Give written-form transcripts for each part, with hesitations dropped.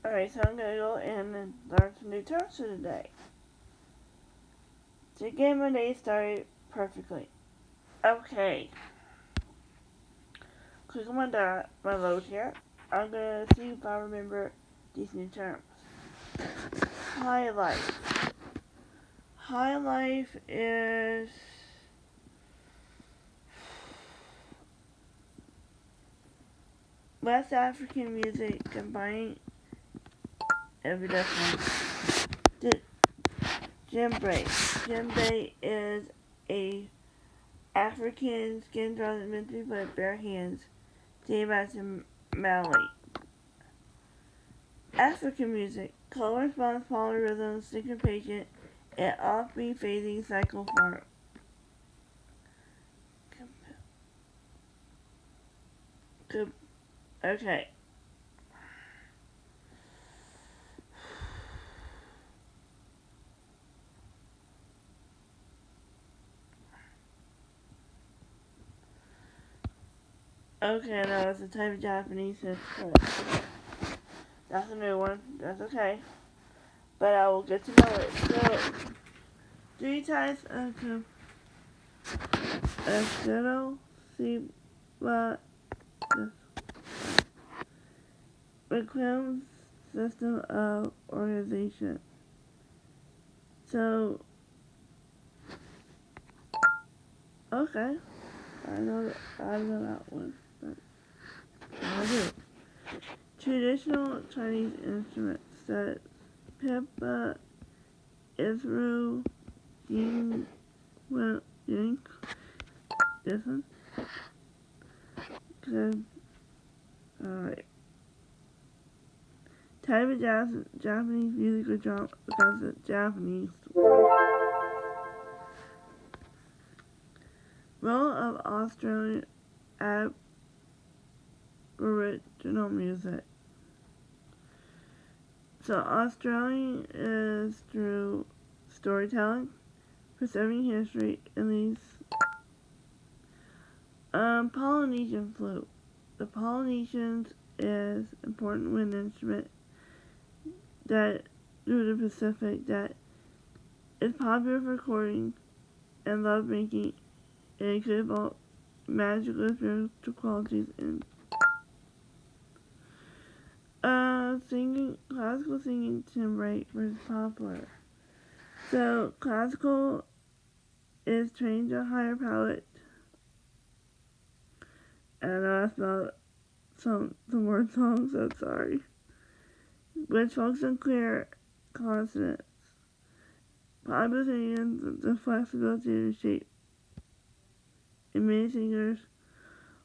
Alright, so I'm gonna go and learn some new terms for today. To get my day started perfectly. Okay, click on my load here. I'm gonna see if I remember these new terms. High life. High life is West African music combined evidently. Djembe. Djembe is a African skin drawn mentally with bare hands, dating back to Mali. African music, color response, polyrhythm, syncopation, and offbeat phasing cycle form. Okay. Okay, no, it's a type of Japanese system. That's a new one. That's okay. But I will get to know it. So, three types of Acero, Siba, McQuillan's system of organization. So, okay. I know that one. But I do. Traditional Chinese instruments that Pippa, Israel, Ying, Ying, this one. Good. Alright. Type of Japanese music or genre because it's Japanese. Role of Australian Aboriginal music. So Australian is through storytelling, preserving history, and these Polynesian flute. The Polynesians is important wind instrument that through the Pacific that is popular for recording and love making, and it could evoke magical spiritual qualities in singing. Classical singing timbre was popular. So classical is trained to higher palate. And I know that's not some word songs, so sorry. Which focuses on clear consonants. Popular singing, the flexibility of the shape. And many singers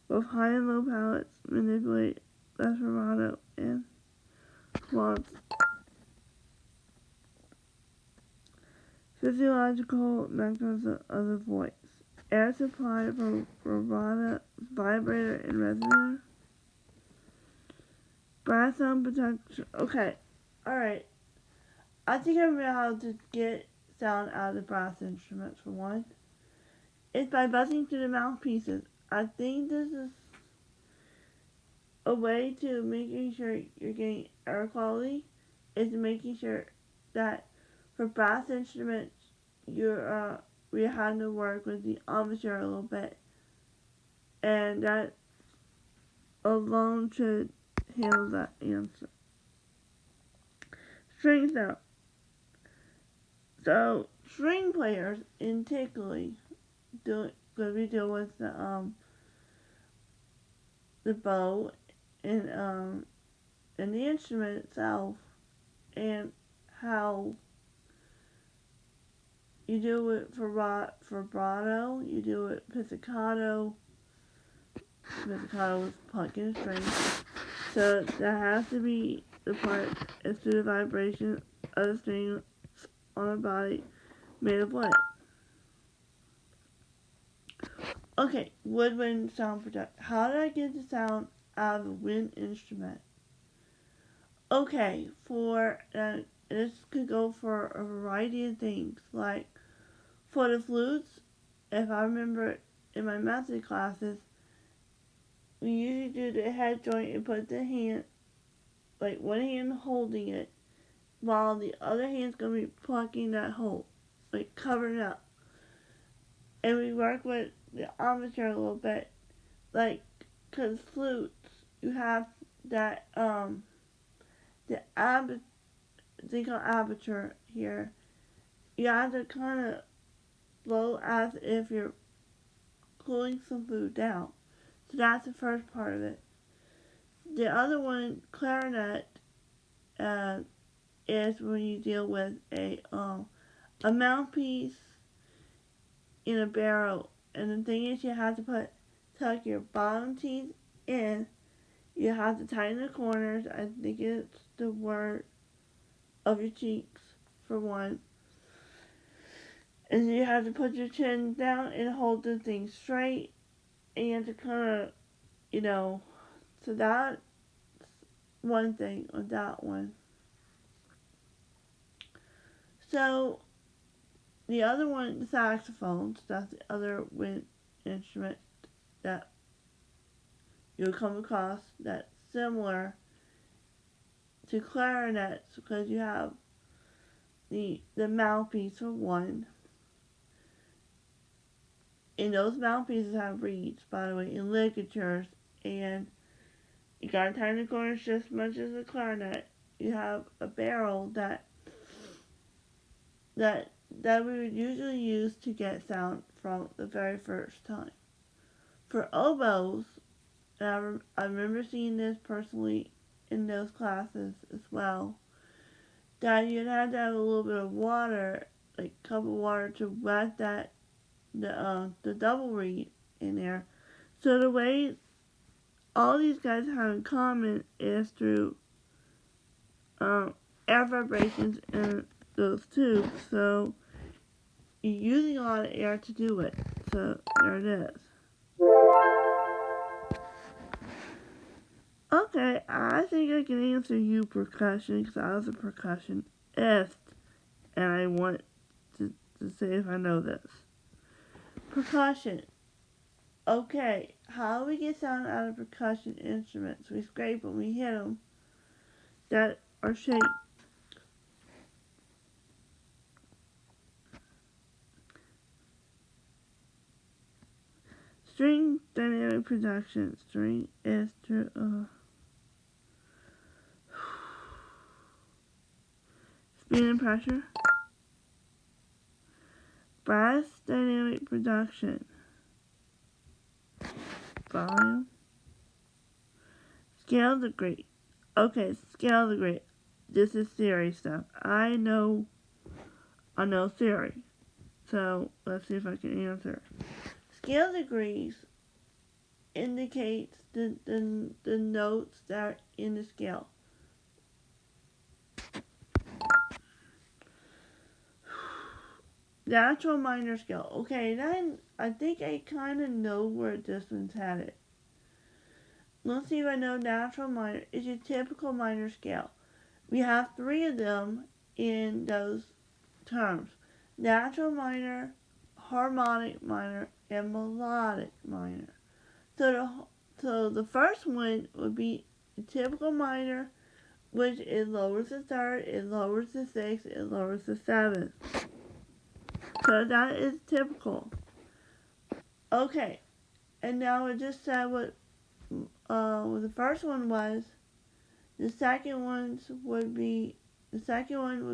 both high and low palates manipulate less vibrato and quads. Physiological mechanism of the voice. Air supply from vibrato, vibrator, and resonator. Brass sound protection. Okay, alright. I think I remember how to get sound out of the brass instruments for one. It's by buzzing through the mouthpieces. I think this is a way to making sure you're getting air quality is making sure that for brass instruments we had to work with the embouchure a little bit, and that alone should handle that answer. String sound. So string players in particular do because we deal with the bow and the instrument itself and how you do it for vibrato, you do it pizzicato. Pizzicato is plucking strings. So that has to be the part is through the vibration of the strings on a body made of wood. Okay, woodwind sound production. How did I get the sound out of a wind instrument? Okay, this could go for a variety of things. Like for the flutes, if I remember in my method classes, we usually do the head joint and put the hand like one hand holding it, while the other hand's gonna be plucking that hole, like covering up. And we work with the armature a little bit, like, cause flutes, you have that, the think of aperture here. You have to kind of blow as if you're cooling some food down. So that's the first part of it. The other one, clarinet, uh, is when you deal with a mouthpiece in a barrel, and the thing is, you have to tuck your bottom teeth in. You have to tighten the corners. I think it's the word of your cheeks for one. And you have to put your chin down and hold the thing straight. And you have to kind of, so that's one thing on that one. So the other one, the saxophones, that's the other wind instrument that you'll come across that's similar to clarinets, because you have the mouthpiece for one. And those mouthpieces have reeds, by the way, and ligatures, and you gotta tighten the corners just as much as a clarinet. You have a barrel that we would usually use to get sound from the very first time. For oboes, and I remember seeing this personally in those classes as well, that you'd have to have a little bit of water, like a cup of water, to wet the double reed in there. So the way all these guys have in common is through air vibrations in those tubes. So you're using a lot of air to do it. So there it is. Okay, I think I can answer you percussion, because I was a percussionist, and I want to say if I know this. Percussion. Okay, how do we get sound out of percussion instruments? We scrape them, we hit them that are shaped. String dynamic production. String is speed and pressure. Brass dynamic production. Volume. Scale degree. Okay, scale degree. This is theory stuff. I know theory. So let's see if I can answer. Scale degrees indicates the notes that are in the scale. Natural minor scale. Okay, then I think I kind of know where this one's headed. Let's see if I know natural minor. It's your typical minor scale. We have 3 of them in those terms. Natural minor, harmonic minor, and melodic minor. So the first one would be the typical minor, which it lowers the third, it lowers the sixth, it lowers the seventh. So that is typical. Okay, and now it just said what the first one was. The second one would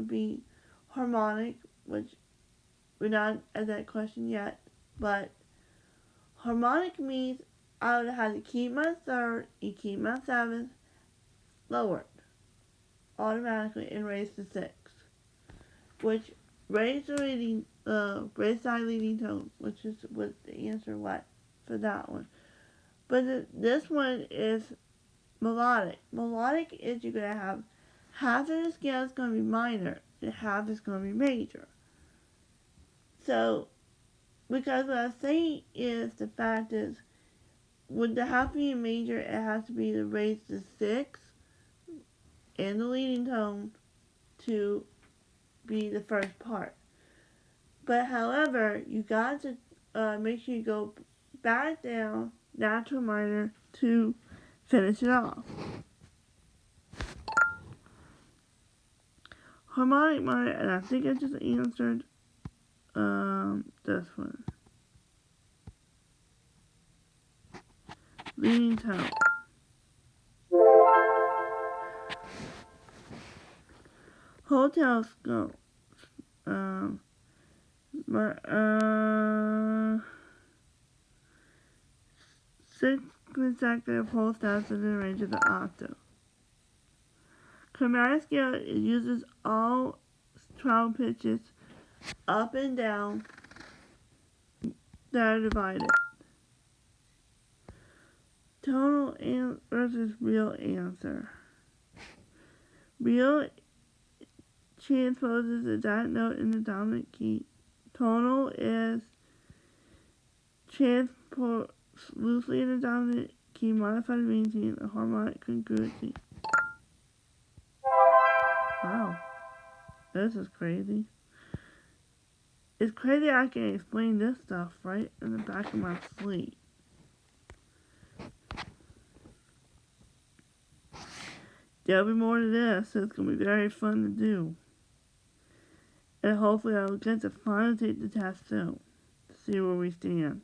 be harmonic, which we're not at that question yet, but harmonic means I would have to keep my third and keep my seventh lowered automatically and raise the sixth, which raise side leading tone, which is what the answer was for that one. But this one is melodic. Melodic is you're going to have half of the scale is going to be minor and half is going to be major. So, because what I'm saying is the fact is, with the half being major, it has to be the raise the sixth and the leading tone to be the first part. But however, you got to make sure you go back down natural minor to finish it off. harmonic minor, and I think I just answered this one. Leading tone. Hotel scope. Six consecutive whole steps in the range of the octave. Chromatic scale, it uses all 12 pitches up and down that are divided. Tonal versus real answer. Real transposes the dominant note in the dominant key. Tonal is transport loosely in the dominant key, modified to maintain a harmonic congruency. Wow, this is crazy. It's crazy I can explain this stuff right in the back of my sleep. There'll be more to this, so it's going to be very fun to do. And hopefully I'll get to finally take the test soon to see where we stand.